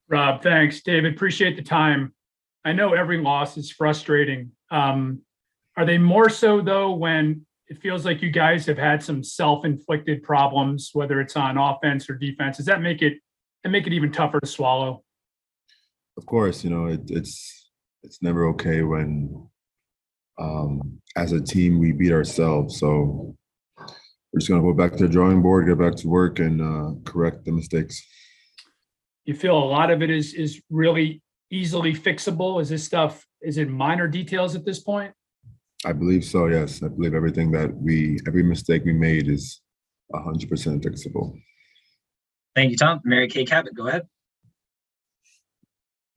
Rob, thanks. David, appreciate the time. I know every loss is frustrating. Are they more so though when it feels like you guys have had some self-inflicted problems, whether it's on offense or defense? Does that make it even tougher to swallow? Of course, it's never okay when as a team we beat ourselves. So we're just gonna go back to the drawing board, get back to work, and correct the mistakes. You feel a lot of it is really easily fixable? Is this stuff, is it minor details at this point? I believe so. Yes, I believe every mistake we made is 100% fixable. Thank you, Tom. Mary Kay Cabot, go ahead.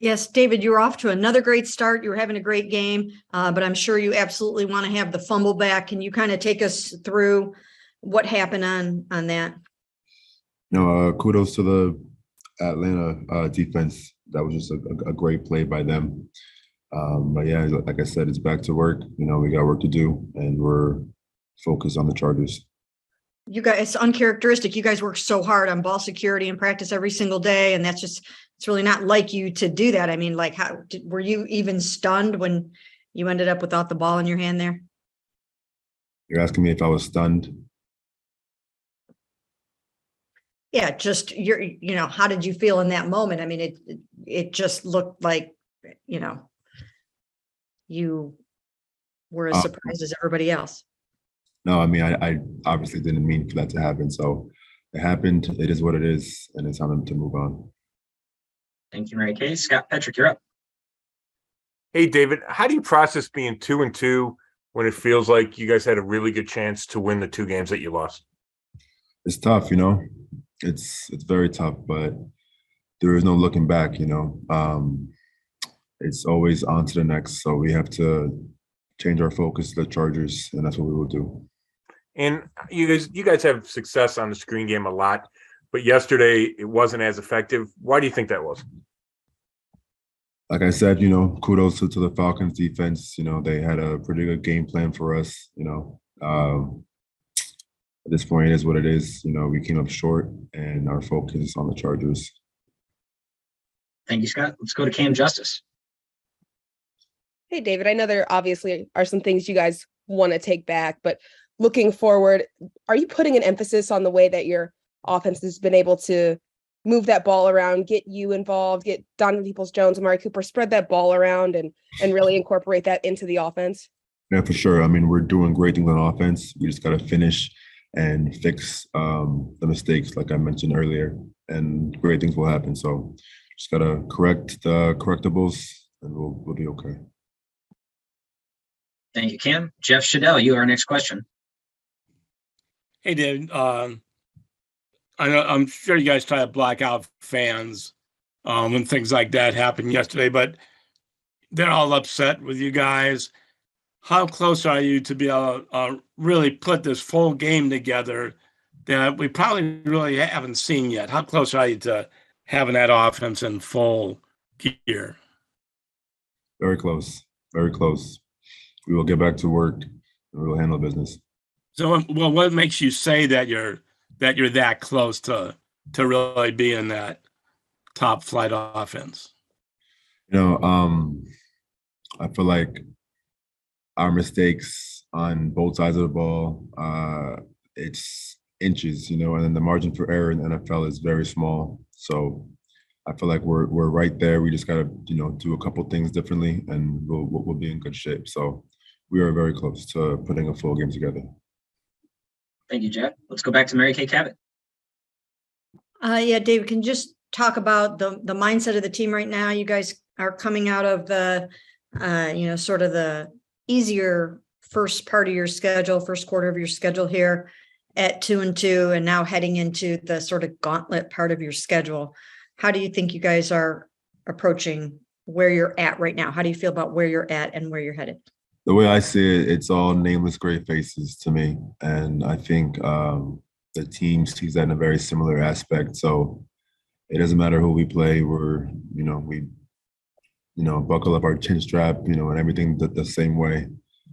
Yes, David, you were off to another great start. You were having a great game, but I'm sure you absolutely want to have the fumble back. Can you kind of take us through what happened on that? Kudos to the Atlanta defense. That was just a great play by them. But yeah, like I said, it's back to work. We got work to do, and we're focused on the Chargers. You guys, it's uncharacteristic. You guys work so hard on ball security and practice every single day, and it's really not like you to do that. I mean, like, were you even stunned when you ended up without the ball in your hand there? You're asking me if I was stunned? Yeah, just how did you feel in that moment? I mean, it just looked like, you were as surprised as everybody else. No, I mean, I obviously didn't mean for that to happen. So it happened. It is what it is, and it's time to move on. Thank you, Mary Kay. Scott Petrick, you're up. Hey, David, how do you process being 2-2 when it feels like you guys had a really good chance to win the two games that you lost? It's tough, It's very tough, but there is no looking back, It's always on to the next. So we have to change our focus to the Chargers, and that's what we will do. And you guys have success on the screen game a lot, but yesterday it wasn't as effective. Why do you think that was? Like I said, kudos to the Falcons defense. They had a pretty good game plan for us. At this point, it is what it is. We came up short, and our focus is on the Chargers. Thank you, Scott. Let's go to Cam Justice. Hey, David, I know there obviously are some things you guys want to take back, but looking forward, are you putting an emphasis on the way that your offense has been able to move that ball around, get you involved, get Donovan Peoples-Jones, Amari Cooper, spread that ball around and really incorporate that into the offense? Yeah, for sure. I mean, we're doing great things on offense. We just got to finish and fix the mistakes, like I mentioned earlier, and great things will happen. So just got to correct the correctables, and we'll be okay. Thank you, Cam. Jeff Shadell, you are our next question. Hey, David. I'm sure you guys try to block out fans when things like that happened yesterday, but they're all upset with you guys. How close are you to be able to really put this full game together that we probably really haven't seen yet? How close are you to having that offense in full gear? Very close. Very close. We will get back to work and we will handle business. So, well, what makes you say that you're that close to really being that top flight offense? I feel like our mistakes on both sides of the ball, it's inches, and then the margin for error in the NFL is very small. So I feel like we're right there. We just gotta, do a couple things differently, and we'll be in good shape. So we are very close to putting a full game together. Thank you, Jeff. Let's go back to Mary Kay Cabot. Yeah, David, can you just talk about the mindset of the team right now? You guys are coming out of the, sort of the easier first part of your schedule, first quarter of your schedule here at 2-2, and now heading into the sort of gauntlet part of your schedule. How do you think you guys are approaching where you're at right now? How do you feel about where you're at and where you're headed? The way I see it, it's all nameless gray faces to me. And I think the team sees that in a very similar aspect. So it doesn't matter who we play. We buckle up our chin strap, and everything the same way.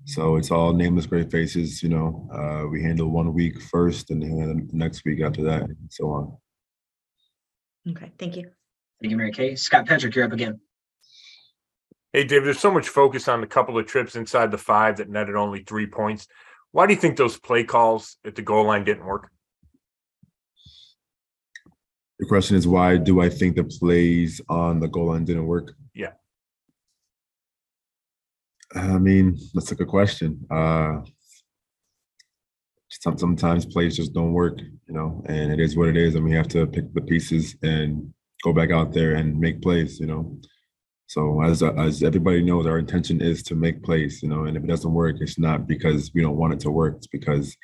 So it's all nameless gray faces. We handle 1 week first and then the next week after that, and so on. Okay, thank you. Thank you, Mary Kay. Scott Patrick, you're up again. Hey, David, there's so much focus on the couple of trips inside the 5 that netted only 3 points. Why do you think those play calls at the goal line didn't work? The question is, why do I think the plays on the goal line didn't work? Yeah. I mean, that's a good question. Sometimes plays just don't work, and it is what it is, and we have to pick the pieces and go back out there and make plays. So as everybody knows, our intention is to make plays, and if it doesn't work, it's not because we don't want it to work. It's because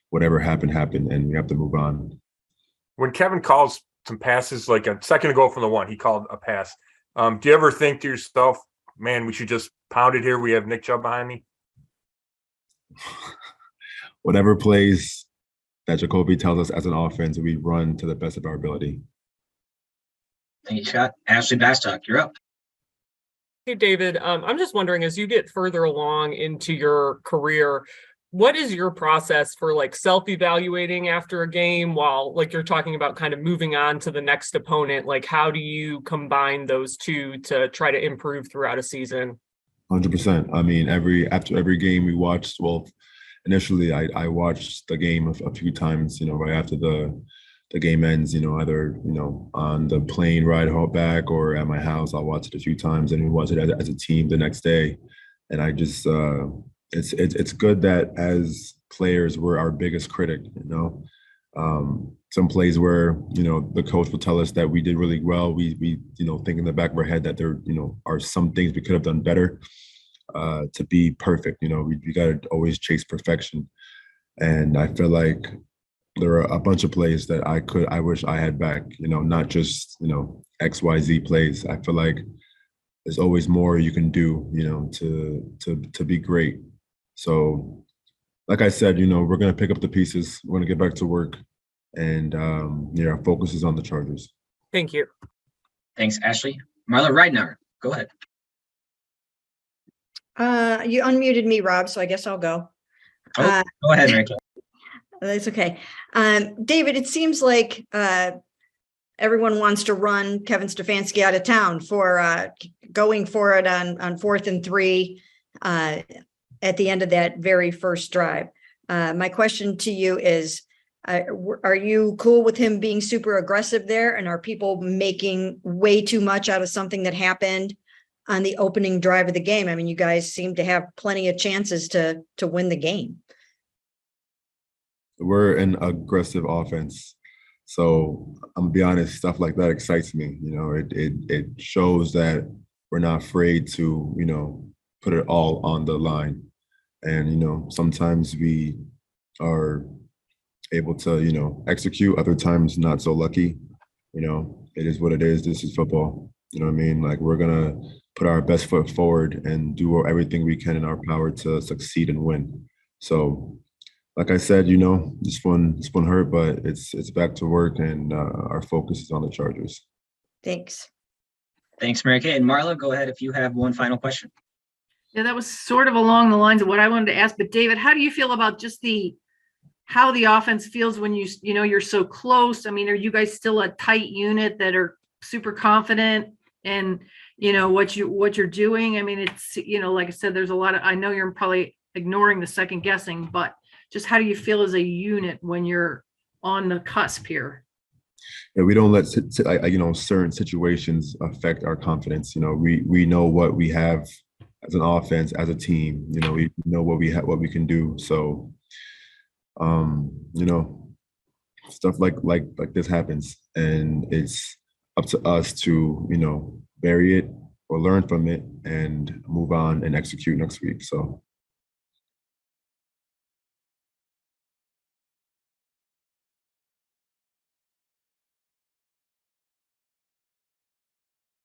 whatever happened, and we have to move on. When Kevin calls some passes, like a second ago from the 1, he called a pass. Do you ever think to yourself, man, we should just pound it here? We have Nick Chubb behind me. Whatever plays that Jacoby tells us as an offense, we run to the best of our ability. Thank you, Scott. Ashley Bastock, you're up. Hey, David, I'm just wondering, as you get further along into your career, what is your process for like self-evaluating after a game while like you're talking about kind of moving on to the next opponent? Like, how do you combine those two to try to improve throughout a season? 100%. I mean, after every game we watched, well, initially I watched the game a few times, right after the game ends, either, on the plane ride home back or at my house. I'll watch it a few times, and we watch it as a team the next day. And I just, it's good that as players, we're our biggest critic, some plays where, the coach will tell us that we did really well. We think in the back of our head that there, are some things we could have done better to be perfect. We got to always chase perfection. And I feel like there are a bunch of plays that I wish I had back, not just, XYZ plays. I feel like there's always more you can do, to be great. So, like I said, we're going to pick up the pieces. We're going to get back to work. And, our focus is on the Chargers. Thank you. Thanks, Ashley. Marla Ridenour, go ahead. You unmuted me, Rob, so I guess I'll go. Go ahead, Mary Kay. That's okay. David, it seems like everyone wants to run Kevin Stefanski out of town for going for it on 4th and 3 at the end of that very first drive. My question to you is, are you cool with him being super aggressive there? And are people making way too much out of something that happened on the opening drive of the game? I mean, you guys seem to have plenty of chances to win the game. We're an aggressive offense. So I'm gonna be honest, stuff like that excites me. It shows that we're not afraid to, put it all on the line. And, sometimes we are able to, execute, other times not so lucky. It is what it is. This is football. You know what I mean? Like, we're gonna put our best foot forward and do everything we can in our power to succeed and win. So, like I said, this one hurt, but it's back to work, and our focus is on the Chargers. Thanks. Thanks, Mary Kay. And Marla, go ahead if you have one final question. Yeah, that was sort of along the lines of what I wanted to ask. But David, how do you feel about just how the offense feels when you're so close? I mean, are you guys still a tight unit that are super confident in what you're doing? I mean, it's like I said, there's a lot of, I know you're probably ignoring the second guessing, but just how do you feel as a unit when you're on the cusp here? Yeah, we don't let certain situations affect our confidence. We know what we have as an offense, as a team. We know what we can do. So, stuff like this happens, and it's up to us to bury it or learn from it and move on and execute next week. So.